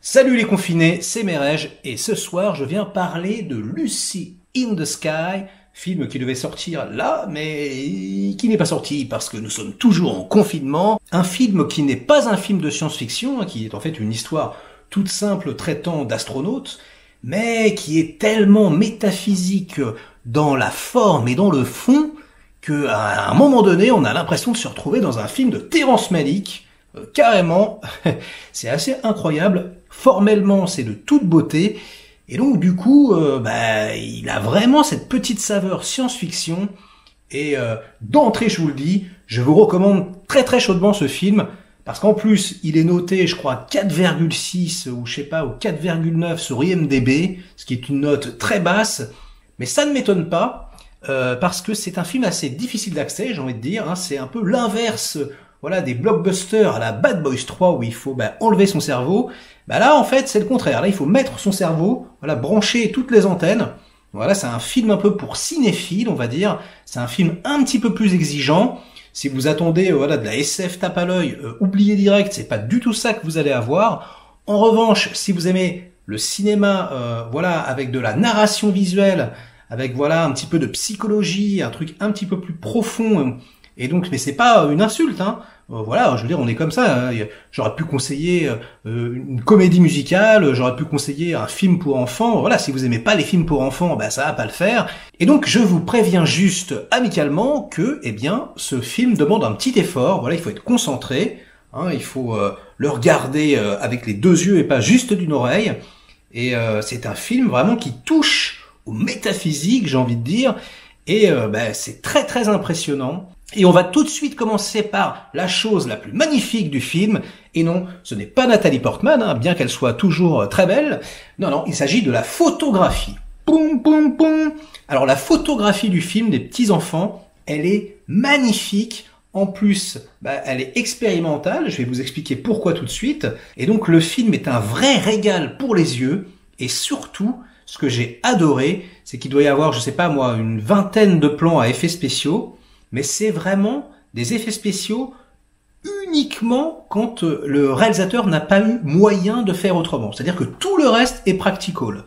Salut les confinés, c'est Merej et ce soir je viens parler de Lucy in the Sky, film qui devait sortir là mais qui n'est pas sorti parce que nous sommes toujours en confinement. Un film qui n'est pas un film de science-fiction, qui est en fait une histoire toute simple traitant d'astronautes, mais qui est tellement métaphysique dans la forme et dans le fond qu'à un moment donné on a l'impression de se retrouver dans un film de Terrence Malick. Carrément, c'est assez incroyable. Formellement, c'est de toute beauté. Et donc, du coup, il a vraiment cette petite saveur science-fiction. Et d'entrée, je vous le dis, je vous recommande très très chaudement ce film. Parce qu'en plus, il est noté, je crois, 4,6 ou je sais pas, ou 4,9 sur IMDb, ce qui est une note très basse. Mais ça ne m'étonne pas, parce que c'est un film assez difficile d'accès, j'ai envie de dire. Hein. C'est un peu l'inverse. Voilà, des blockbusters à la Bad Boys 3 où il faut enlever son cerveau. Là, en fait, c'est le contraire. Là, il faut mettre son cerveau, voilà, brancher toutes les antennes. Voilà, c'est un film un peu pour cinéphiles, on va dire. C'est un film un petit peu plus exigeant. Si vous attendez, de la SF tape à l'œil, oubliez direct, c'est pas du tout ça que vous allez avoir. En revanche, si vous aimez le cinéma, avec de la narration visuelle, avec un petit peu de psychologie, un truc un petit peu plus profond. Et donc, mais c'est pas une insulte, hein. Je veux dire, on est comme ça. Hein. J'aurais pu conseiller une comédie musicale, j'aurais pu conseiller un film pour enfants. Voilà, si vous aimez pas les films pour enfants, ça va pas le faire. Et donc, je vous préviens juste amicalement que, ce film demande un petit effort. Voilà, il faut être concentré. Hein, il faut le regarder avec les deux yeux et pas juste d'une oreille. Et c'est un film vraiment qui touche au métaphysique, j'ai envie de dire. Et c'est très très impressionnant. Et on va tout de suite commencer par la chose la plus magnifique du film. Et non, ce n'est pas Nathalie Portman, hein, bien qu'elle soit toujours très belle. Non, il s'agit de la photographie. Poum, poum, poum. Alors la photographie du film des petits-enfants, elle est magnifique. En plus, elle est expérimentale. Je vais vous expliquer pourquoi tout de suite. Et donc le film est un vrai régal pour les yeux. Et surtout, ce que j'ai adoré, c'est qu'il doit y avoir, je sais pas moi, une vingtaine de plans à effets spéciaux. Mais c'est vraiment des effets spéciaux uniquement quand le réalisateur n'a pas eu moyen de faire autrement. C'est-à-dire que tout le reste est practical.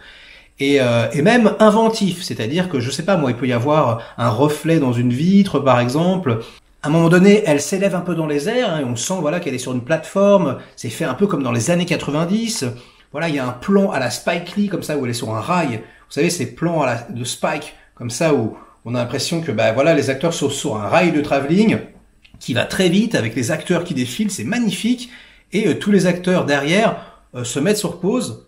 Et même inventif. C'est-à-dire que, je sais pas moi, il peut y avoir un reflet dans une vitre, par exemple. À un moment donné, elle s'élève un peu dans les airs, hein, et on sent qu'elle est sur une plateforme. C'est fait un peu comme dans les années 90. Voilà, il y a un plan à la Spike Lee, comme ça, où elle est sur un rail. Vous savez, ces plans de Spike, comme ça, où on a l'impression que les acteurs sont sur un rail de travelling qui va très vite avec les acteurs qui défilent, c'est magnifique. Et tous les acteurs derrière se mettent sur pause.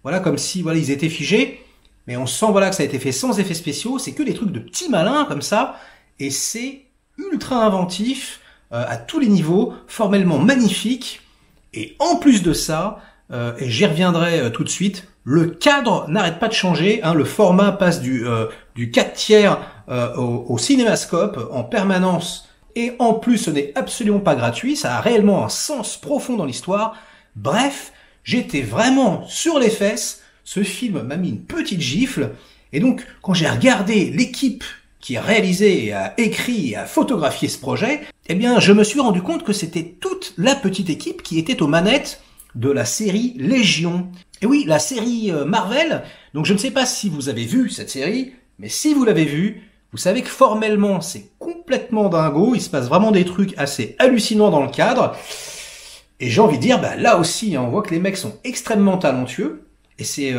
Voilà, comme si ils étaient figés. Mais on sent que ça a été fait sans effets spéciaux. C'est que des trucs de petits malins comme ça. Et c'est ultra inventif à tous les niveaux, formellement magnifique. Et en plus de ça, et j'y reviendrai tout de suite, le cadre n'arrête pas de changer, hein, le format passe du 4/3 au cinémascope en permanence, et en plus ce n'est absolument pas gratuit, ça a réellement un sens profond dans l'histoire. Bref, j'étais vraiment sur les fesses, ce film m'a mis une petite gifle, et donc quand j'ai regardé l'équipe qui a réalisé, a écrit et a photographié ce projet, je me suis rendu compte que c'était toute la petite équipe qui était aux manettes de la série Légion. Et oui, la série Marvel. Donc je ne sais pas si vous avez vu cette série, mais si vous l'avez vue, vous savez que formellement c'est complètement dingo, il se passe vraiment des trucs assez hallucinants dans le cadre. Et j'ai envie de dire, là aussi, hein, on voit que les mecs sont extrêmement talentueux. Et c'est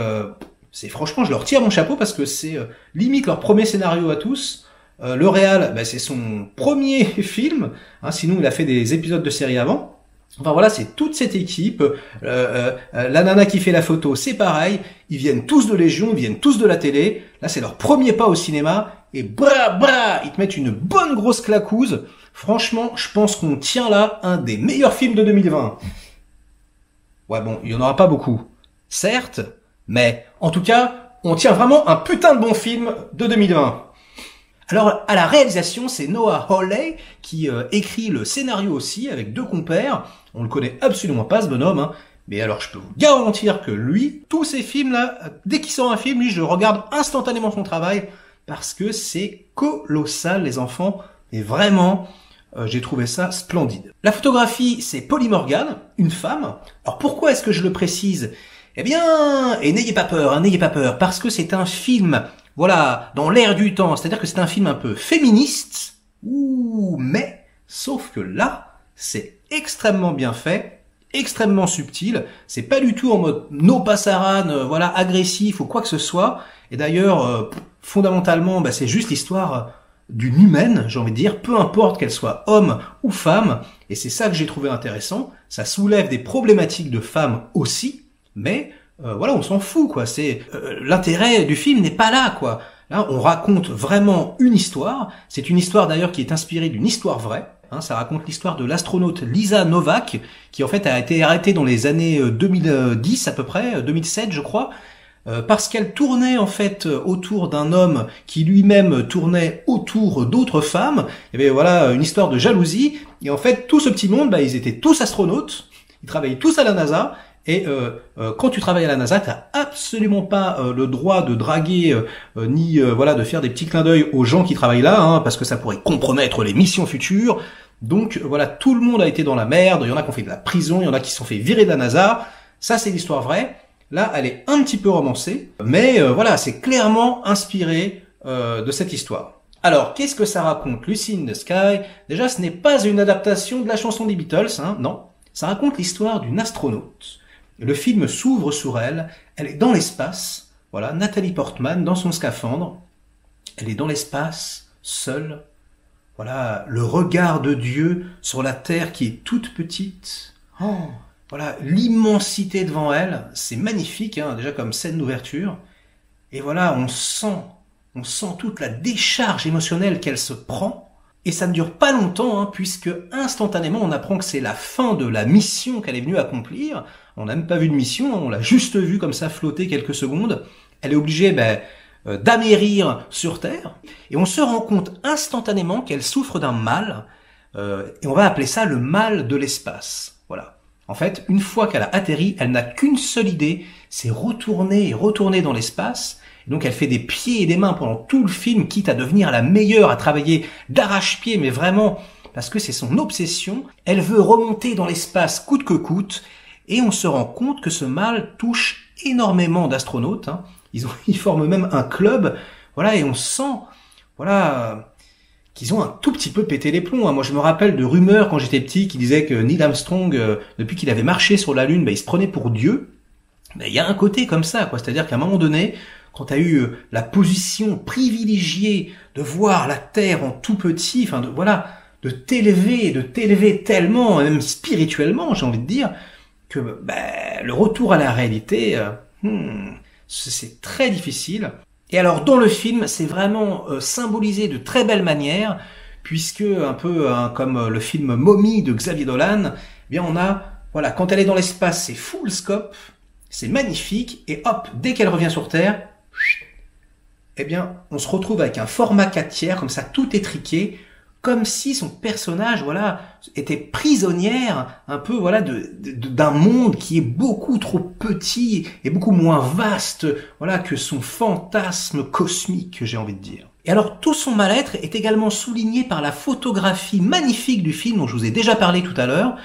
franchement, je leur tire mon chapeau parce que c'est limite leur premier scénario à tous. Le réal, c'est son premier film. Hein, sinon, il a fait des épisodes de série avant. Enfin voilà, c'est toute cette équipe. La nana qui fait la photo, c'est pareil. Ils viennent tous de Légion, ils viennent tous de la télé. Là, c'est leur premier pas au cinéma. Et ils te mettent une bonne grosse claquouse. Franchement, je pense qu'on tient là un des meilleurs films de 2020. Ouais, bon, il y en aura pas beaucoup. Certes, mais en tout cas, on tient vraiment un putain de bon film de 2020. Alors, à la réalisation, c'est Noah Hawley qui écrit le scénario aussi, avec deux compères. On le connaît absolument pas, ce bonhomme, hein. Mais alors, je peux vous garantir que lui, tous ces films-là, dès qu'il sort un film, lui, je regarde instantanément son travail, parce que c'est colossal, les enfants. Et vraiment, j'ai trouvé ça splendide. La photographie, c'est Polly Morgan, une femme. Alors pourquoi est-ce que je le précise? Eh bien, et n'ayez pas peur, hein, n'ayez pas peur, parce que c'est un film, voilà, dans l'air du temps, c'est-à-dire que c'est un film un peu féministe, mais, sauf que là, c'est extrêmement bien fait, extrêmement subtil, c'est pas du tout en mode no passaran, voilà, agressif ou quoi que ce soit, et d'ailleurs, fondamentalement, c'est juste l'histoire d'une humaine, j'ai envie de dire, peu importe qu'elle soit homme ou femme, et c'est ça que j'ai trouvé intéressant, ça soulève des problématiques de femmes aussi, mais voilà, on s'en fout, quoi. C'est l'intérêt du film n'est pas là, quoi. Là, on raconte vraiment une histoire. C'est une histoire d'ailleurs qui est inspirée d'une histoire vraie. Hein, ça raconte l'histoire de l'astronaute Lisa Novak, qui en fait a été arrêtée dans les années 2010 à peu près, 2007 je crois, parce qu'elle tournait en fait autour d'un homme qui lui-même tournait autour d'autres femmes. Il y avait voilà une histoire de jalousie. Et en fait, tout ce petit monde, ils étaient tous astronautes. Ils travaillaient tous à la NASA. Et quand tu travailles à la NASA, t'as absolument pas le droit de draguer ni voilà de faire des petits clins d'œil aux gens qui travaillent là, hein, parce que ça pourrait compromettre les missions futures. Donc voilà, tout le monde a été dans la merde. Il y en a qui ont fait de la prison, il y en a qui se sont fait virer de la NASA. Ça, c'est l'histoire vraie. Là, elle est un petit peu romancée, mais voilà, c'est clairement inspiré de cette histoire. Alors, qu'est-ce que ça raconte, Lucy in the Sky? Déjà, ce n'est pas une adaptation de la chanson des Beatles, hein, non. Ça raconte l'histoire d'une astronaute. Le film s'ouvre sur elle, elle est dans l'espace, voilà, Nathalie Portman dans son scaphandre, elle est dans l'espace, seule, voilà, le regard de Dieu sur la Terre qui est toute petite, voilà, l'immensité devant elle, c'est magnifique, hein, déjà comme scène d'ouverture, et voilà, on sent toute la décharge émotionnelle qu'elle se prend. Et ça ne dure pas longtemps, hein, puisque instantanément on apprend que c'est la fin de la mission qu'elle est venue accomplir. On n'a même pas vu de mission, on l'a juste vue comme ça flotter quelques secondes. Elle est obligée d'amérir sur Terre. Et on se rend compte instantanément qu'elle souffre d'un mal, et on va appeler ça le mal de l'espace. Voilà. En fait, une fois qu'elle a atterri, elle n'a qu'une seule idée, c'est retourner dans l'espace. Donc elle fait des pieds et des mains pendant tout le film, quitte à devenir la meilleure, à travailler d'arrache-pied, mais vraiment, parce que c'est son obsession. Elle veut remonter dans l'espace coûte que coûte, et on se rend compte que ce mal touche énormément d'astronautes. Hein. Ils forment même un club, voilà, et on sent, voilà, qu'ils ont un tout petit peu pété les plombs. Hein. Moi, je me rappelle de rumeurs quand j'étais petit qui disaient que Neil Armstrong, depuis qu'il avait marché sur la Lune, il se prenait pour Dieu. Il y a un côté comme ça, quoi. C'est-à-dire qu'à un moment donné, quand tu as eu la position privilégiée de voir la Terre en tout petit, enfin de t'élever tellement, même spirituellement, j'ai envie de dire, que le retour à la réalité, c'est très difficile. Et alors dans le film, c'est vraiment symbolisé de très belle manière, puisque un peu comme le film Mommy de Xavier Dolan, eh bien on a, voilà, quand elle est dans l'espace, c'est full scope, c'est magnifique, et hop, dès qu'elle revient sur Terre, eh bien, on se retrouve avec un format 4/3, comme ça, tout étriqué, comme si son personnage, voilà, était prisonnière, un peu, voilà, d'un monde qui est beaucoup trop petit et beaucoup moins vaste, voilà, que son fantasme cosmique, j'ai envie de dire. Et alors, tout son mal-être est également souligné par la photographie magnifique du film, dont je vous ai déjà parlé tout à l'heure,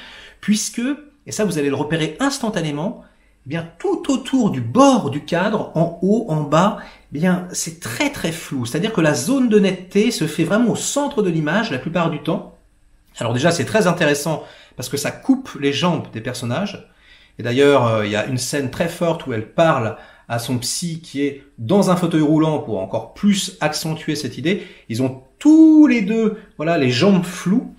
puisque, et ça, vous allez le repérer instantanément, eh bien, tout autour du bord du cadre, en haut, en bas, eh bien, c'est très très flou. C'est-à-dire que la zone de netteté se fait vraiment au centre de l'image la plupart du temps. Alors déjà, c'est très intéressant parce que ça coupe les jambes des personnages. Et d'ailleurs, il y a une scène très forte où elle parle à son psy qui est dans un fauteuil roulant pour encore plus accentuer cette idée. Ils ont tous les deux, voilà, les jambes floues.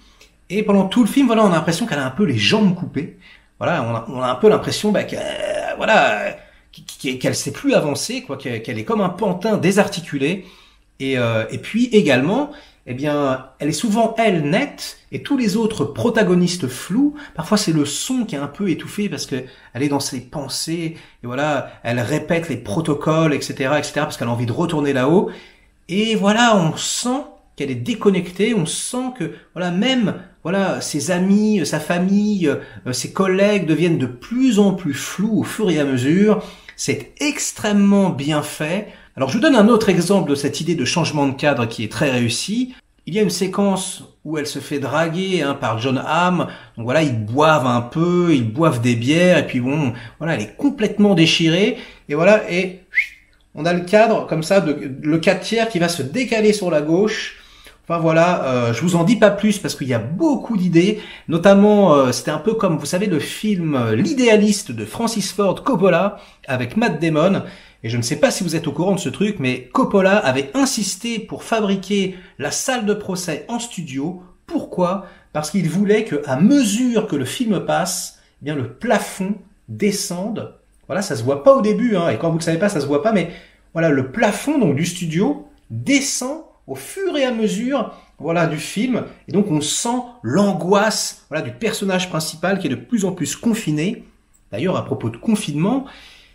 Et pendant tout le film, voilà, on a l'impression qu'elle a un peu les jambes coupées. Voilà, on a un peu l'impression qu'elle sait plus avancer, quoi, qu'elle est comme un pantin désarticulé. Et puis également, eh bien, elle est souvent elle nette et tous les autres protagonistes flous. Parfois, c'est le son qui est un peu étouffé parce que elle est dans ses pensées et voilà, elle répète les protocoles, etc., parce qu'elle a envie de retourner là-haut. Et voilà, on sent qu'elle est déconnectée, on sent que voilà, même voilà, ses amis, sa famille, ses collègues deviennent de plus en plus flous au fur et à mesure. C'est extrêmement bien fait. Alors je vous donne un autre exemple de cette idée de changement de cadre qui est très réussi. Il y a une séquence où elle se fait draguer par Jon Hamm. Donc voilà, ils boivent un peu, ils boivent des bières, et puis bon, voilà, elle est complètement déchirée. Et voilà, et on a le cadre comme ça, le 4/3 qui va se décaler sur la gauche. Enfin voilà, je vous en dis pas plus parce qu'il y a beaucoup d'idées. Notamment, c'était un peu comme, vous savez, le film L'Idéaliste de Francis Ford Coppola avec Matt Damon. Et je ne sais pas si vous êtes au courant de ce truc, mais Coppola avait insisté pour fabriquer la salle de procès en studio. Pourquoi? Parce qu'il voulait que, à mesure que le film passe, eh bien le plafond descende. Voilà, ça se voit pas au début, hein, et quand vous ne savez pas, ça se voit pas, mais voilà, le plafond donc du studio descend au fur et à mesure, voilà, du film, et donc on sent l'angoisse, voilà, du personnage principal qui est de plus en plus confiné. D'ailleurs, à propos de confinement,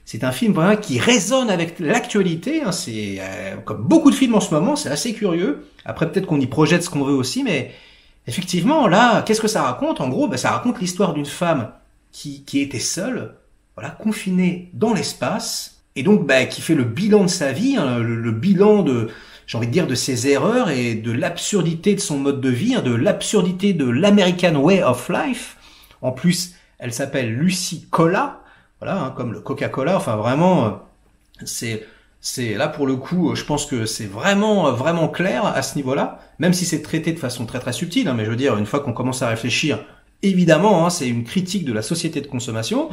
c'est un film vraiment qui résonne avec l'actualité, hein, c'est comme beaucoup de films en ce moment, c'est assez curieux. Après, peut-être qu'on y projette ce qu'on veut aussi, mais effectivement, là, qu'est-ce que ça raconte? En gros, ça raconte l'histoire d'une femme qui était seule, voilà, confinée dans l'espace, et donc qui fait le bilan de sa vie, hein, le bilan de, j'ai envie de dire, de ses erreurs et de l'absurdité de son mode de vie, hein, de l'absurdité de l'American Way of Life. En plus, elle s'appelle Lucy Cola. Voilà, hein, comme le Coca-Cola, enfin vraiment, c'est là pour le coup, je pense que c'est vraiment clair à ce niveau-là, même si c'est traité de façon très subtile, hein, mais je veux dire, une fois qu'on commence à réfléchir, évidemment, hein, c'est une critique de la société de consommation,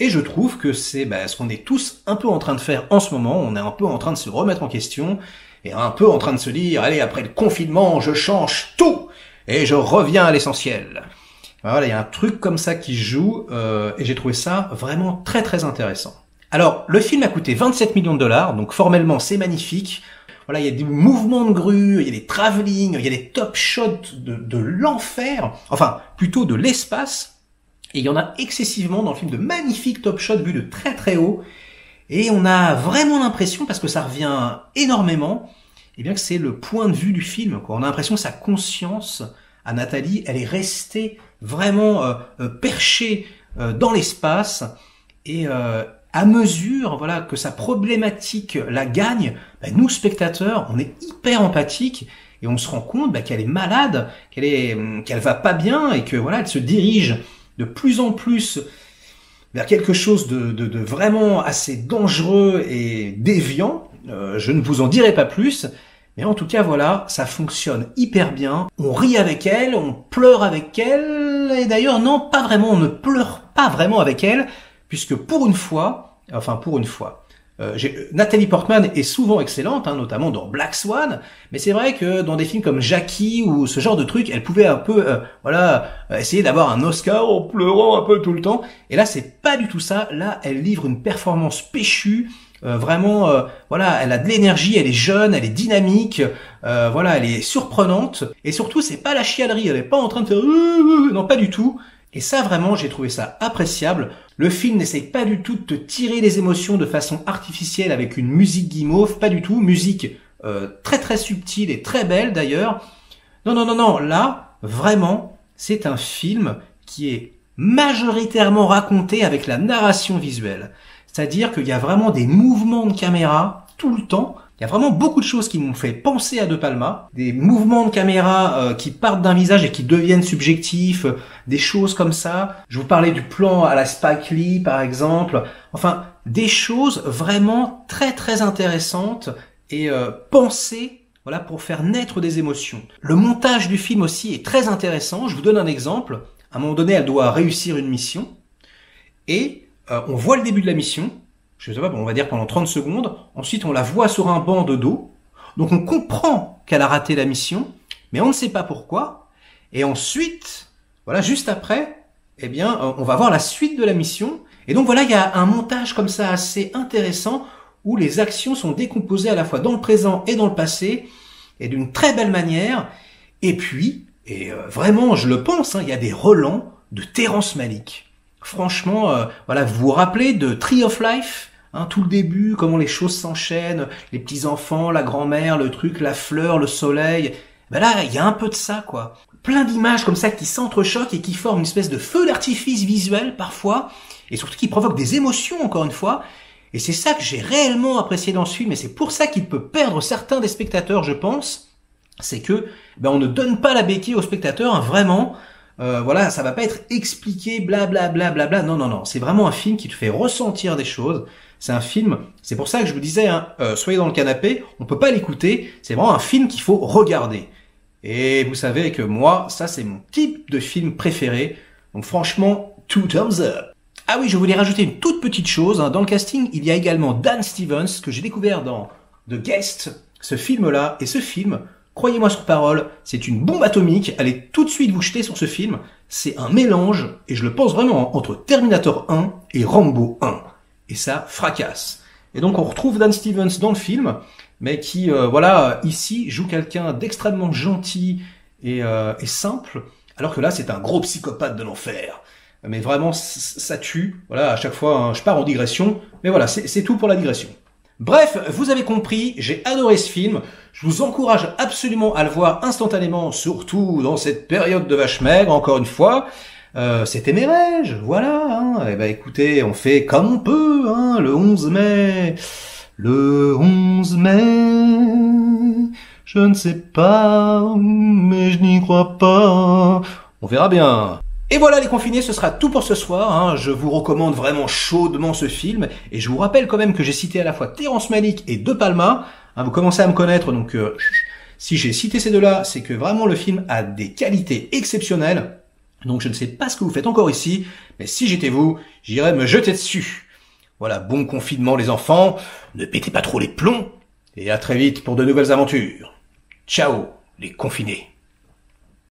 et je trouve que c'est ce qu'on est tous un peu en train de faire en ce moment, on est un peu en train de se remettre en question, et un peu en train de se dire, allez, après le confinement, je change tout, et je reviens à l'essentiel. Voilà, il y a un truc comme ça qui joue, et j'ai trouvé ça vraiment très intéressant. Alors, le film a coûté 27 millions de dollars, donc formellement c'est magnifique. Voilà, il y a des mouvements de grue, il y a des travelling, il y a des top shots de l'enfer, enfin plutôt de l'espace, et il y en a excessivement dans le film, de magnifiques top shots vus de très haut, et on a vraiment l'impression, parce que ça revient énormément, eh bien que c'est le point de vue du film, quoi. On a l'impression que sa conscience à Nathalie, elle est restée vraiment perchée dans l'espace, et à mesure, voilà, que sa problématique la gagne, nous spectateurs, on est hyper empathiques et on se rend compte qu'elle est malade, qu'elle va pas bien, et que voilà, elle se dirige de plus en plus vers quelque chose de vraiment assez dangereux et déviant. Je ne vous en dirai pas plus. Mais en tout cas, voilà, ça fonctionne hyper bien. On rit avec elle, on pleure avec elle, et d'ailleurs, non, pas vraiment, on ne pleure pas vraiment avec elle, puisque pour une fois, Nathalie Portman est souvent excellente, hein, notamment dans Black Swan, mais c'est vrai que dans des films comme Jackie ou ce genre de truc, elle pouvait un peu, essayer d'avoir un Oscar en pleurant un peu tout le temps, et là, c'est pas du tout ça. Là, elle livre une performance péchue. Vraiment, voilà, elle a de l'énergie, elle est jeune, elle est dynamique, voilà, elle est surprenante, et surtout c'est pas la chialerie, elle est pas en train de faire non, pas du tout. Et ça, vraiment, j'ai trouvé ça appréciable. Le film n'essaye pas du tout de te tirer les émotions de façon artificielle avec une musique guimauve, pas du tout, musique très subtile et très belle d'ailleurs. Non, là, vraiment, c'est un film qui est majoritairement raconté avec la narration visuelle. C'est-à-dire qu'il y a vraiment des mouvements de caméra tout le temps. Il y a vraiment beaucoup de choses qui m'ont fait penser à De Palma. Des mouvements de caméra qui partent d'un visage et qui deviennent subjectifs. Des choses comme ça. Je vous parlais du plan à la Spike Lee, par exemple. Enfin, des choses vraiment très intéressantes et pensées, voilà, pour faire naître des émotions. Le montage du film aussi est très intéressant. Je vous donne un exemple. À un moment donné, elle doit réussir une mission. Et on voit le début de la mission, je sais pas, on va dire pendant 30 secondes, ensuite on la voit sur un banc de dos, donc on comprend qu'elle a raté la mission, mais on ne sait pas pourquoi, et ensuite, voilà, juste après, eh bien, on va voir la suite de la mission, et donc voilà, il y a un montage comme ça assez intéressant, où les actions sont décomposées à la fois dans le présent et dans le passé, et d'une très belle manière, et puis, vraiment, je le pense, hein, il y a des relents de Terrence Malick. Franchement, voilà, vous vous rappelez de Tree of Life, hein, tout le début, comment les choses s'enchaînent, les petits-enfants, la grand-mère, le truc, la fleur, le soleil. Là, il y a un peu de ça, quoi. Plein d'images comme ça qui s'entrechoquent et qui forment une espèce de feu d'artifice visuel, parfois, et surtout qui provoquent des émotions, encore une fois. Et c'est ça que j'ai réellement apprécié dans ce film, et c'est pour ça qu'il peut perdre certains des spectateurs, je pense. c'est que on ne donne pas la béquille au spectateur, hein, vraiment. Voilà, ça va pas être expliqué, blablabla, bla. Non, non, non. C'est vraiment un film qui te fait ressentir des choses. C'est un film. C'est pour ça que je vous disais, hein, soyez dans le canapé. On peut pas l'écouter. C'est vraiment un film qu'il faut regarder. Et vous savez que moi, ça c'est mon type de film préféré. Donc franchement, 2 thumbs up. Ah oui, je voulais rajouter une toute petite chose. Hein. Dans le casting, il y a également Dan Stevens que j'ai découvert dans The Guest, ce film-là. Et ce film, croyez-moi sur parole, c'est une bombe atomique. Allez tout de suite vous jeter sur ce film. C'est un mélange, et je le pense vraiment, entre Terminator 1 et Rambo 1. Et ça fracasse. Et donc on retrouve Dan Stevens dans le film, mais qui, voilà, ici, joue quelqu'un d'extrêmement gentil et simple, alors que là, c'est un gros psychopathe de l'enfer. Mais vraiment, ça tue. Voilà, à chaque fois, hein, je pars en digression, mais voilà, c'est tout pour la digression. Bref, vous avez compris, j'ai adoré ce film. Je vous encourage absolument à le voir instantanément, surtout dans cette période de vache maigre, encore une fois. C'était mes rêves, voilà. Hein. Eh ben, écoutez, on fait comme on peut, hein, le 11 mai. Le 11 mai, je ne sais pas, mais je n'y crois pas. On verra bien. Et voilà les confinés, ce sera tout pour ce soir. Hein. Je vous recommande vraiment chaudement ce film. Et je vous rappelle quand même que j'ai cité à la fois Terrence Malick et De Palma. Hein, vous commencez à me connaître, donc si j'ai cité ces deux-là, c'est que vraiment le film a des qualités exceptionnelles. Donc je ne sais pas ce que vous faites encore ici, mais si j'étais vous, j'irais me jeter dessus. Voilà, bon confinement les enfants, ne pétez pas trop les plombs, et à très vite pour de nouvelles aventures. Ciao les confinés.